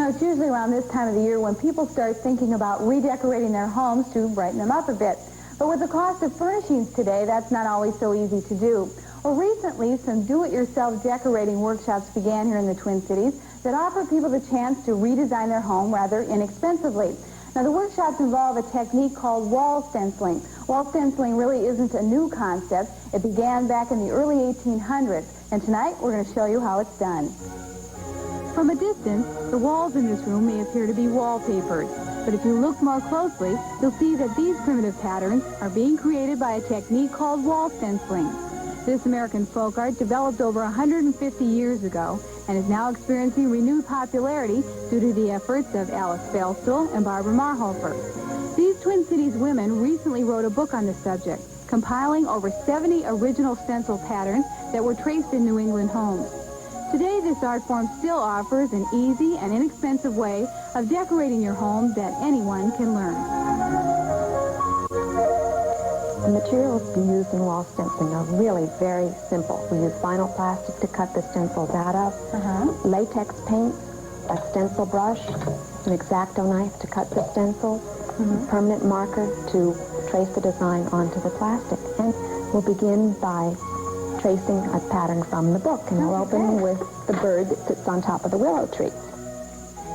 know, it's usually around this time of the year when people start thinking about redecorating their homes to brighten them up a bit. But with the cost of furnishings today, that's not always so easy to do. Well, recently, some do-it-yourself decorating workshops began here in the Twin Cities that offer people the chance to redesign their home rather inexpensively. Now, the workshops involve a technique called wall stenciling. Wall stenciling really isn't a new concept. It began back in the early 1800s, and tonight we're going to show you how it's done. From a distance, the walls in this room may appear to be wallpapered, but if you look more closely, you'll see that these primitive patterns are being created by a technique called wall stenciling. This American folk art developed over 150 years ago and is now experiencing renewed popularity due to the efforts of Alice Feldstuhl and Barbara Marhofer. These Twin Cities women recently wrote a book on the subject, compiling over 70 original stencil patterns that were traced in New England homes. Today, this art form still offers an easy and inexpensive way of decorating your home that anyone can learn. The materials we use in wall stenciling are really very simple. We use vinyl plastic to cut the stencils out of, latex paint, a stencil brush, an X-Acto knife to cut the stencils, a permanent marker to trace the design onto the plastic. And we'll begin by tracing a pattern from the book, and we'll open with the bird that sits on top of the willow tree.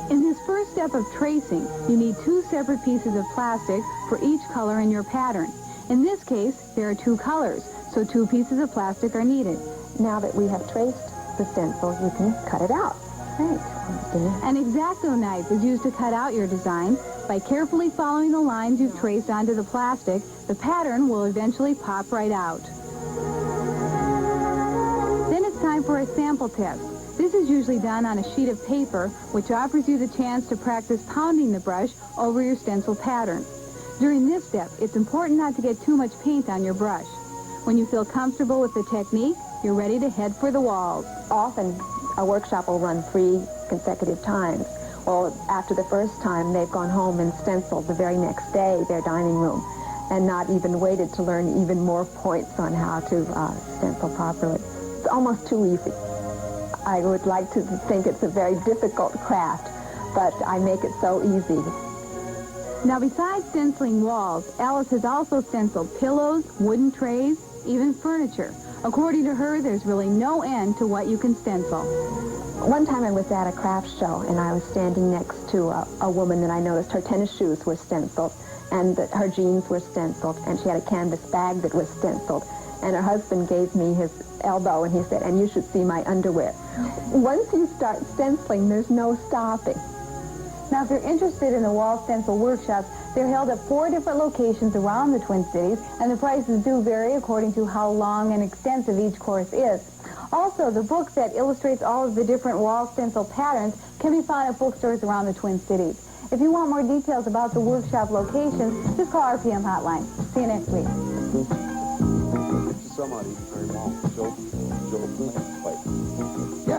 In this first step of tracing, you need two separate pieces of plastic for each color in your pattern. In this case, there are two colors, so two pieces of plastic are needed. Now that we have traced the stencil, you can cut it out. Right. An X-Acto knife is used to cut out your design. By carefully following the lines you've traced onto the plastic, the pattern will eventually pop right out. Then it's time for a sample test. This is usually done on a sheet of paper, which offers you the chance to practice pounding the brush over your stencil pattern. During this step, it's important not to get too much paint on your brush. When you feel comfortable with the technique, you're ready to head for the walls. Often, a workshop will run 3 consecutive times. Well, after the first time, they've gone home and stenciled the very next day their dining room and not even waited to learn even more points on how to stencil properly. It's almost too easy. I would like to think it's a very difficult craft, but I make it so easy. Now, besides stenciling walls, Alice has also stenciled pillows, wooden trays, even furniture. According to her, there's really no end to what you can stencil. One time I was at a craft show, and I was standing next to a woman that I noticed her tennis shoes were stenciled, and that her jeans were stenciled, and she had a canvas bag that was stenciled. And her husband gave me his elbow, and he said, "And you should see my underwear." Once you start stenciling, there's no stopping. Now, if you're interested in the wall stencil workshops, they're held at 4 different locations around the Twin Cities, and the prices do vary according to how long and extensive each course is. Also, the book that illustrates all of the different wall stencil patterns can be found at bookstores around the Twin Cities. If you want more details about the workshop locations, just call our PM hotline. See you next week. Somebody very long. Joe, yeah.